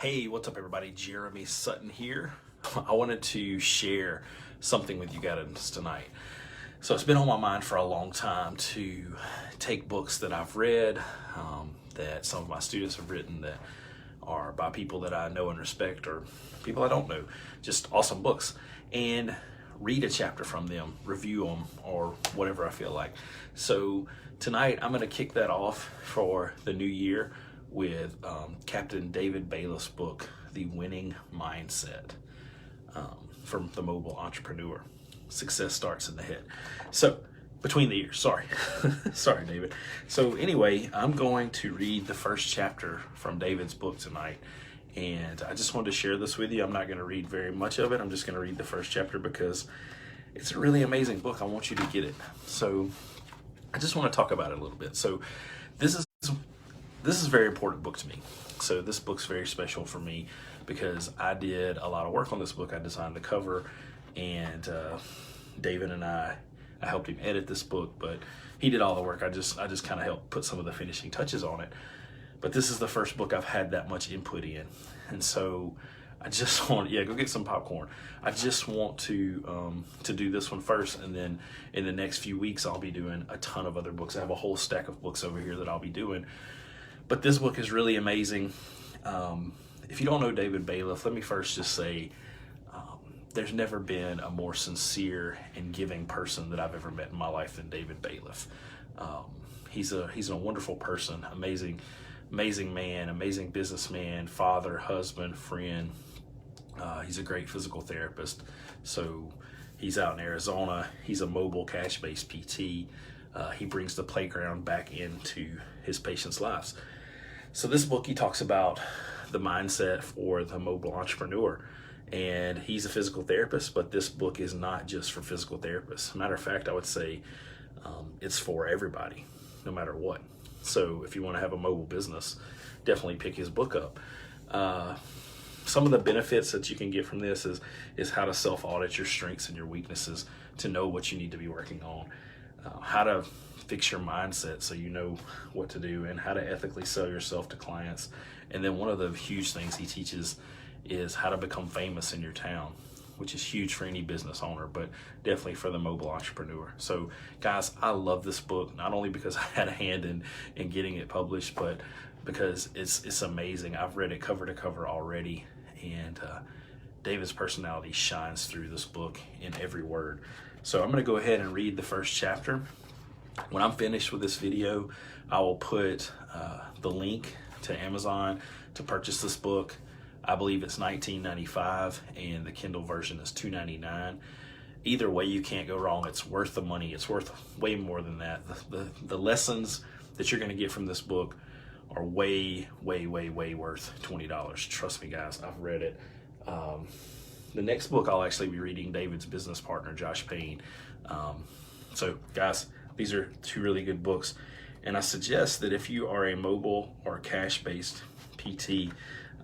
Hey, what's up everybody? Jeremy Sutton here. I wanted to share something with you guys tonight. So it's been on my mind for a long time to take books that I've read, that some of my students have written that are by people that I know and respect or people I don't know, just awesome books, and read a chapter from them, review them, or whatever I feel like. So tonight I'm going to kick that off for the new year with Captain David Bayliff's book, The Winning Mindset, from the Mobile Entrepreneur. Success starts in the head. So, between the ears, sorry. Sorry, David. So anyway, I'm going to read the first chapter from David's book tonight. And I just wanted to share this with you. I'm not going to read very much of it. I'm just going to read the first chapter because it's a really amazing book. I want you to get it. So I just want to talk about it a little bit. So this is a very important book to me. So this book's very special for me because I did a lot of work on this book. I designed the cover, and David and I helped him edit this book, but he did all the work. I just kind of helped put some of the finishing touches on it. But this is the first book I've had that much input in, and so I just want, go get some popcorn. I just want to do this one first, and then in the next few weeks I'll be doing a ton of other books. I have a whole stack of books over here that I'll be doing. But this book is really amazing. If you don't know David Bayliff, let me first just say there's never been a more sincere and giving person that I've ever met in my life than David Bayliff. He's a wonderful person, amazing man, amazing businessman, father, husband, friend. He's a great physical therapist. So he's out in Arizona. He's a mobile cash-based PT. He brings the playground back into his patients' lives. So this book, he talks about the mindset for the mobile entrepreneur. And he's a physical therapist, but this book is not just for physical therapists. Matter of fact, I would say it's for everybody, no matter what. So if you want to have a mobile business, definitely pick his book up. Some of the benefits that you can get from this is how to self-audit your strengths and your weaknesses to know what you need to be working on. How to fix your mindset so you know what to do, and how to ethically sell yourself to clients. And then one of the huge things he teaches is how to become famous in your town, which is huge for any business owner, but definitely for the mobile entrepreneur. So guys, I love this book, not only because I had a hand in getting it published, but because it's amazing. I've read it cover to cover already, and David's personality shines through this book in every word. So I'm going to go ahead and read the first chapter. When I'm finished with this video, I will put the link to Amazon to purchase this book. I believe it's $19.95 and the Kindle version is $2.99. Either way, you can't go wrong. It's worth the money. It's worth way more than that. The lessons that you're going to get from this book are way worth $20. Trust me, guys. I've read it. The next book I'll actually be reading, David's business partner, Josh Payne. So guys, these are two really good books. And I suggest that if you are a mobile or cash-based PT,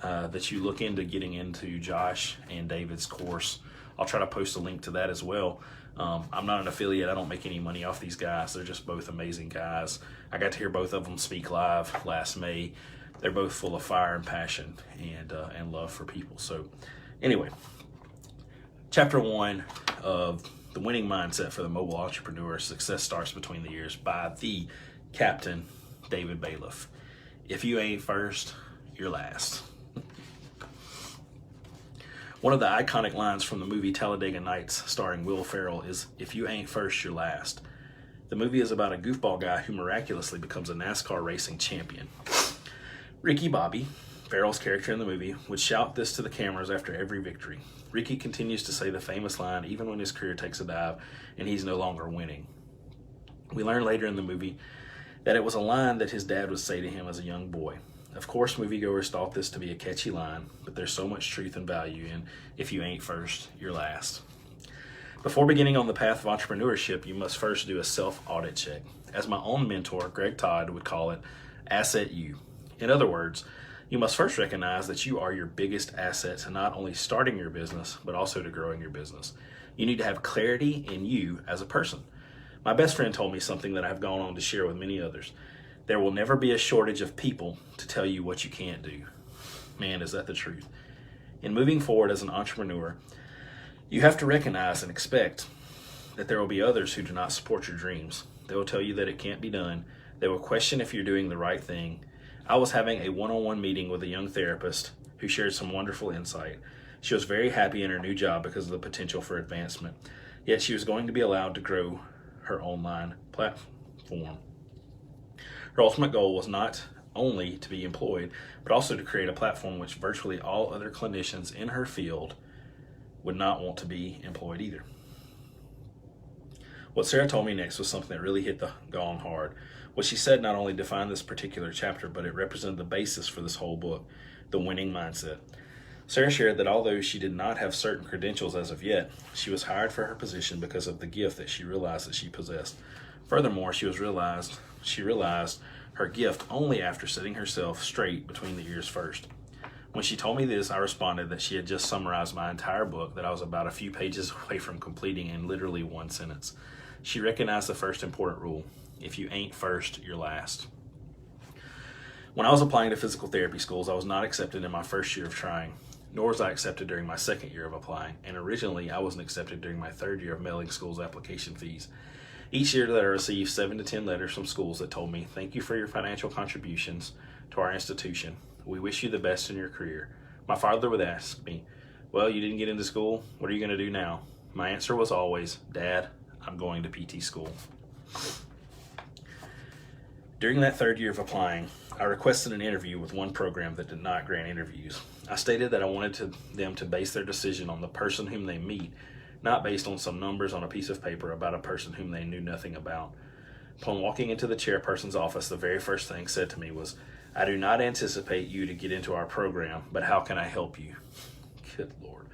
that you look into getting into Josh and David's course. I'll try to post a link to that as well. I'm not an affiliate. I don't make any money off these guys. They're just both amazing guys. I got to hear both of them speak live last May. They're both full of fire and passion and love for people. So anyway, chapter 1 of The Winning Mindset for the Mobile Entrepreneur, Success Starts Between the Ears, by the Captain David Bayliff. If you ain't first, you're last. One of the iconic lines from the movie Talladega Nights, starring Will Ferrell, is, "If you ain't first, you're last." The movie is about a goofball guy who miraculously becomes a NASCAR racing champion. Ricky Bobby, Ferrell's character in the movie, would shout this to the cameras after every victory. Ricky continues to say the famous line even when his career takes a dive and he's no longer winning. We learn later in the movie that it was a line that his dad would say to him as a young boy. Of course, moviegoers thought this to be a catchy line, but there's so much truth and value in "if you ain't first, you're last." Before beginning on the path of entrepreneurship, you must first do a self-audit check. As my own mentor, Greg Todd, would call it, asset you. In other words, you must first recognize that you are your biggest asset to not only starting your business, but also to growing your business. You need to have clarity in you as a person. My best friend told me something that I've gone on to share with many others. There will never be a shortage of people to tell you what you can't do. Man, is that the truth. In moving forward as an entrepreneur, you have to recognize and expect that there will be others who do not support your dreams. They will tell you that it can't be done. They will question if you're doing the right thing. I was having a one-on-one meeting with a young therapist who shared some wonderful insight. She was very happy in her new job because of the potential for advancement. Yet she was going to be allowed to grow her online platform. Her ultimate goal was not only to be employed, but also to create a platform which virtually all other clinicians in her field would not want to be employed either. What Sarah told me next was something that really hit the gong hard. What she said not only defined this particular chapter, but it represented the basis for this whole book, the winning mindset. Sarah shared that although she did not have certain credentials as of yet, she was hired for her position because of the gift that she realized that she possessed. Furthermore, she realized her gift only after setting herself straight between the ears first. When she told me this, I responded that she had just summarized my entire book that I was about a few pages away from completing in literally one sentence. She recognized the first important rule: if you ain't first, you're last. When I was applying to physical therapy schools, I was not accepted in my first year of trying, nor was I accepted during my second year of applying, and originally I wasn't accepted during my third year of mailing schools' application fees. Each year that I received 7 to 10 letters from schools that told me, "Thank you for your financial contributions to our institution. We wish you the best in your career." My father would ask me, "Well, you didn't get into school. What are you going to do now?" My answer was always, "Dad, I'm going to PT school." During that third year of applying, I requested an interview with one program that did not grant interviews. I stated that I wanted them to base their decision on the person whom they meet, not based on some numbers on a piece of paper about a person whom they knew nothing about. Upon walking into the chairperson's office, the very first thing said to me was, "I do not anticipate you to get into our program, but how can I help you?" Good Lord.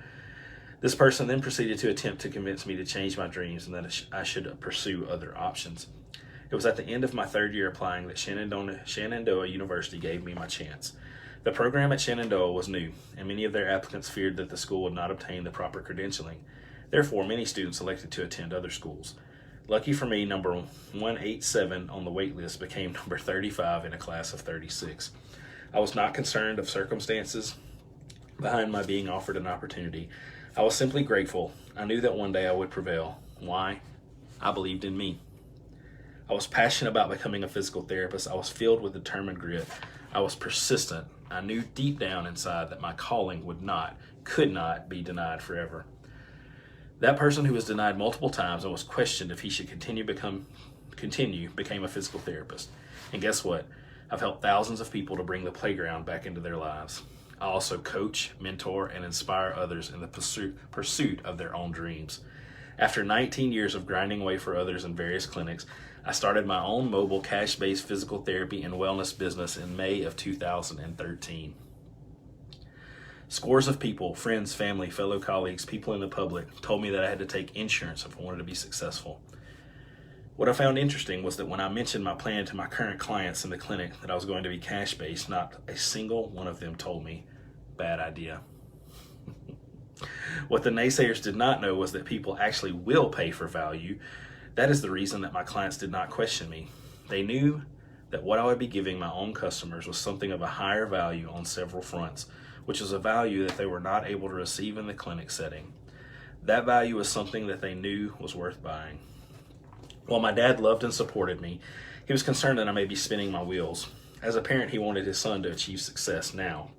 This person then proceeded to attempt to convince me to change my dreams and that I should pursue other options. It was at the end of my third year applying that Shenandoah University gave me my chance. The program at Shenandoah was new, and many of their applicants feared that the school would not obtain the proper credentialing. Therefore, many students elected to attend other schools. Lucky for me, number 187 on the wait list became number 35 in a class of 36. I was not concerned of circumstances behind my being offered an opportunity. I was simply grateful. I knew that one day I would prevail. Why? I believed in me. I was passionate about becoming a physical therapist. I was filled with determined grit. I was persistent. I knew deep down inside that my calling could not be denied forever. That person who was denied multiple times and was questioned if he should continue became a physical therapist. And guess what? I've helped thousands of people to bring the playground back into their lives. I also coach, mentor, and inspire others in the pursuit of their own dreams. After 19 years of grinding away for others in various clinics, I started my own mobile cash-based physical therapy and wellness business in May of 2013. Scores of people, friends, family, fellow colleagues, people in the public, told me that I had to take insurance if I wanted to be successful. What I found interesting was that when I mentioned my plan to my current clients in the clinic that I was going to be cash-based, not a single one of them told me, "Bad idea." What the naysayers did not know was that people actually will pay for value. That is the reason that my clients did not question me. They knew that what I would be giving my own customers was something of a higher value on several fronts, which was a value that they were not able to receive in the clinic setting. That value was something that they knew was worth buying. While my dad loved and supported me, he was concerned that I may be spinning my wheels. As a parent, he wanted his son to achieve success now.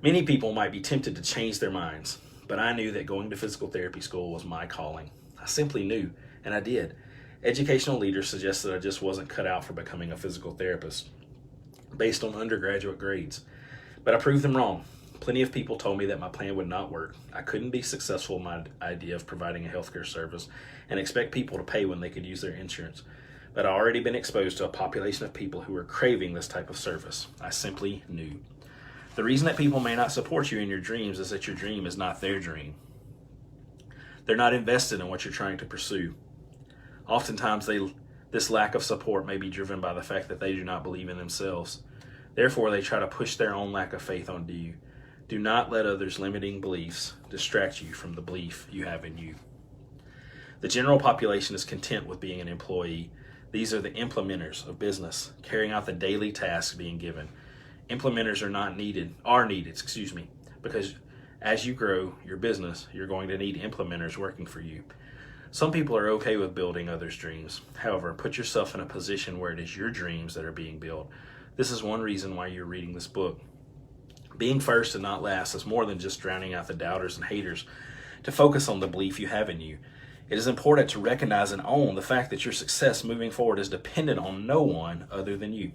Many people might be tempted to change their minds, but I knew that going to physical therapy school was my calling. I simply knew, and I did. Educational leaders suggested I just wasn't cut out for becoming a physical therapist based on undergraduate grades. But I proved them wrong. Plenty of people told me that my plan would not work. I couldn't be successful in my idea of providing a healthcare service and expect people to pay when they could use their insurance. But I'd already been exposed to a population of people who were craving this type of service. I simply knew. The reason that people may not support you in your dreams is that your dream is not their dream. They're not invested in what you're trying to pursue. Oftentimes, this lack of support may be driven by the fact that they do not believe in themselves. Therefore, they try to push their own lack of faith onto you. Do not let others' limiting beliefs distract you from the belief you have in you. The general population is content with being an employee. These are the implementers of business, carrying out the daily tasks being given. Implementers are needed, because as you grow your business, you're going to need implementers working for you. Some people are okay with building others' dreams. However, put yourself in a position where it is your dreams that are being built. This is one reason why you're reading this book. Being first and not last is more than just drowning out the doubters and haters to focus on the belief you have in you. It is important to recognize and own the fact that your success moving forward is dependent on no one other than you.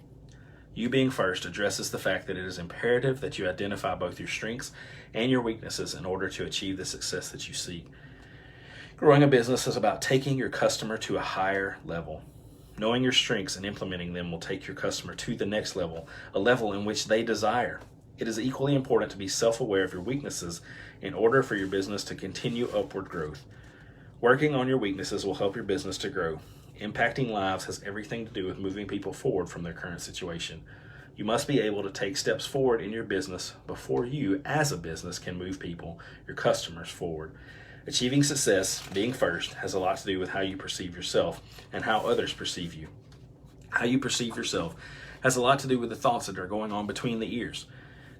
You being first addresses the fact that it is imperative that you identify both your strengths and your weaknesses in order to achieve the success that you seek. Growing a business is about taking your customer to a higher level. Knowing your strengths and implementing them will take your customer to the next level, a level in which they desire. It is equally important to be self-aware of your weaknesses in order for your business to continue upward growth. Working on your weaknesses will help your business to grow. Impacting lives has everything to do with moving people forward from their current situation. You must be able to take steps forward in your business before you, as a business, can move people, your customers, forward. Achieving success, being first, has a lot to do with how you perceive yourself and how others perceive you. How you perceive yourself has a lot to do with the thoughts that are going on between the ears.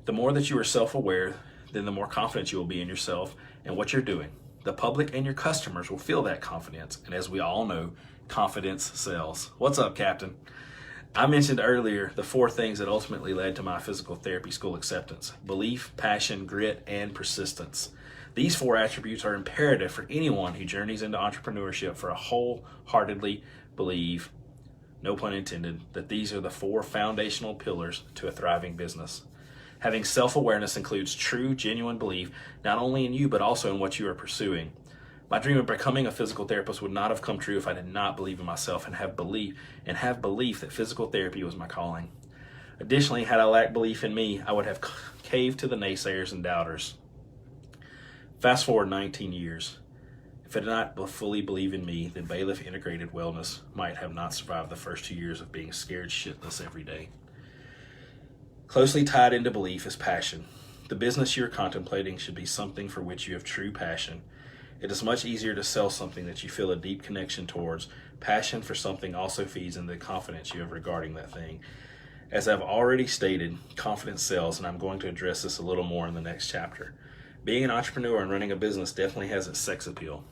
The more that you are self-aware, then the more confident you will be in yourself and what you're doing. The public and your customers will feel that confidence, and as we all know, confidence sells. What's up, Captain? I mentioned earlier the 4 things that ultimately led to my physical therapy school acceptance: belief, passion, grit, and persistence. These 4 attributes are imperative for anyone who journeys into entrepreneurship for a wholeheartedly believe, no pun intended, that these are the 4 foundational pillars to a thriving business. Having self-awareness includes true, genuine belief, not only in you, but also in what you are pursuing. My dream of becoming a physical therapist would not have come true if I did not believe in myself and have belief that physical therapy was my calling. Additionally, had I lacked belief in me, I would have caved to the naysayers and doubters. Fast forward 19 years. If I did not fully believe in me, then Bayliff Integrated Wellness might have not survived the first 2 years of being scared shitless every day. Closely tied into belief is passion. The business you're contemplating should be something for which you have true passion. It is much easier to sell something that you feel a deep connection towards. Passion for something also feeds into the confidence you have regarding that thing. As I've already stated, confidence sells, and I'm going to address this a little more in the next chapter. Being an entrepreneur and running a business definitely has its sex appeal.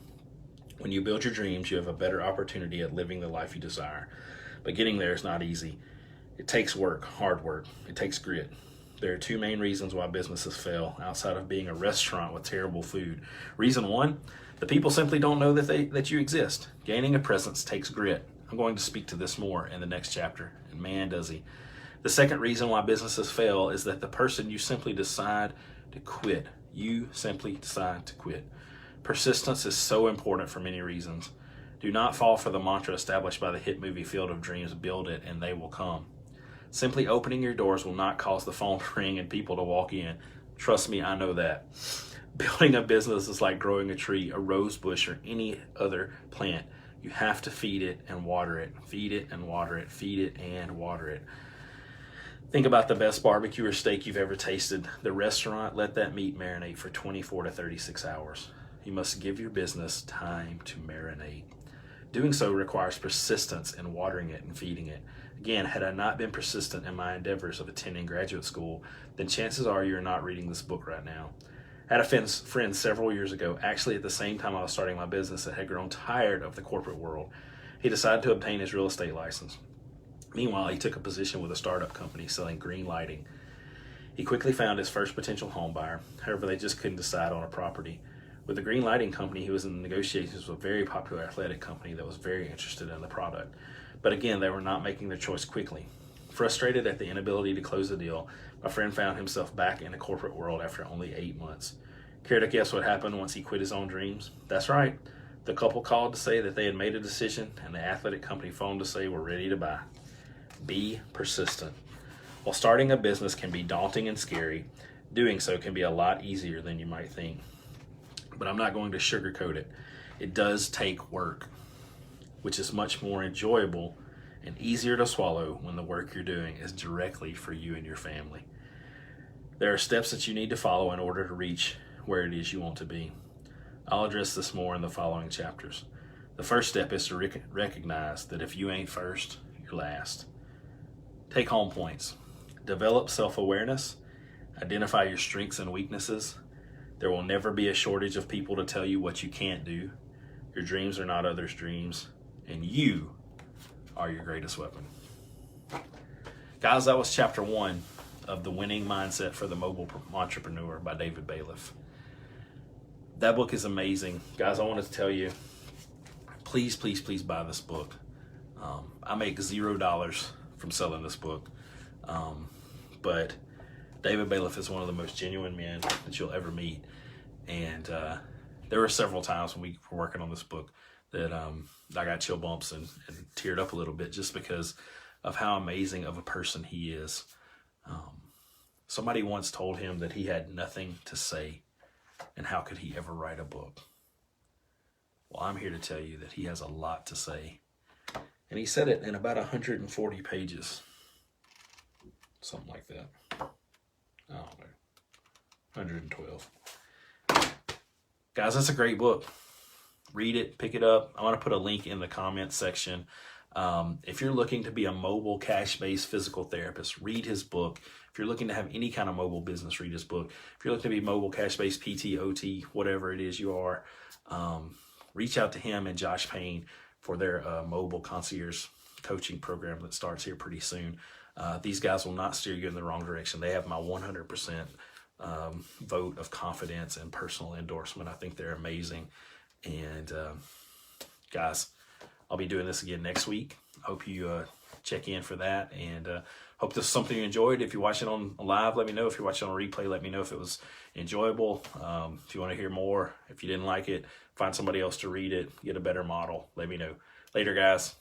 When you build your dreams, you have a better opportunity at living the life you desire. But getting there is not easy. It takes work, hard work. It takes grit. There are 2 main reasons why businesses fail, outside of being a restaurant with terrible food. Reason 1, the people simply don't know that you exist. Gaining a presence takes grit. I'm going to speak to this more in the next chapter, and man, does he. The second reason why businesses fail is that the person you simply decide to quit. You simply decide to quit. Persistence is so important for many reasons. Do not fall for the mantra established by the hit movie Field of Dreams, build it and they will come. Simply opening your doors will not cause the phone to ring and people to walk in. Trust me, I know that. Building a business is like growing a tree, a rose bush, or any other plant. You have to feed it and water it. Feed it and water it. Feed it and water it. Think about the best barbecue or steak you've ever tasted. The restaurant, let that meat marinate for 24 to 36 hours. You must give your business time to marinate. Doing so requires persistence in watering it and feeding it. Again, had I not been persistent in my endeavors of attending graduate school, then chances are you're not reading this book right now. I had a friend several years ago, actually at the same time I was starting my business, that had grown tired of the corporate world. He decided to obtain his real estate license. Meanwhile, he took a position with a startup company selling green lighting. He quickly found his first potential home buyer. However, they just couldn't decide on a property. With the green lighting company, he was in negotiations with a very popular athletic company that was very interested in the product. But again, they were not making their choice quickly. Frustrated at the inability to close the deal, my friend found himself back in the corporate world after only 8 months. Care to guess what happened once he quit his own dreams? That's right. The couple called to say that they had made a decision, and the athletic company phoned to say we're ready to buy. Be persistent. While starting a business can be daunting and scary, doing so can be a lot easier than you might think. But I'm not going to sugarcoat it. It does take work, which is much more enjoyable and easier to swallow when the work you're doing is directly for you and your family. There are steps that you need to follow in order to reach where it is you want to be. I'll address this more in the following chapters. The first step is to recognize that if you ain't first, you're last. Take home points. Develop self-awareness. Identify your strengths and weaknesses. There will never be a shortage of people to tell you what you can't do. Your dreams are not others' dreams, and you are your greatest weapon. Guys, that was chapter 1 of The Winning Mindset for the Mobile Entrepreneur by David Bayliff. That book is amazing. Guys, I wanted to tell you, please, please, please buy this book. I make $0 from selling this book, but David Bayliff is one of the most genuine men that you'll ever meet. And there were several times when we were working on this book that I got chill bumps and teared up a little bit just because of how amazing of a person he is. Somebody once told him that he had nothing to say, and how could he ever write a book? Well, I'm here to tell you that he has a lot to say. And he said it in about 140 pages. Something like that. I don't know. 112. Guys, that's a great book. Read it, pick it up. I want to put a link in the comment section. If you're looking to be a mobile, cash-based physical therapist, read his book. If you're looking to have any kind of mobile business, read his book. If you're looking to be mobile, cash-based PT, OT, whatever it is you are, reach out to him and Josh Payne for their mobile concierge coaching program that starts here pretty soon. These guys will not steer you in the wrong direction. They have my 100% vote of confidence and personal endorsement. I think they're amazing. And guys, I'll be doing this again next week. I hope you check in for that, and hope this is something you enjoyed. If you're watching on live, let me know. If you're watching on replay, let me know if it was enjoyable. If you want to hear more, if you didn't like it, find somebody else to read it, get a better model, let me know. Later, guys.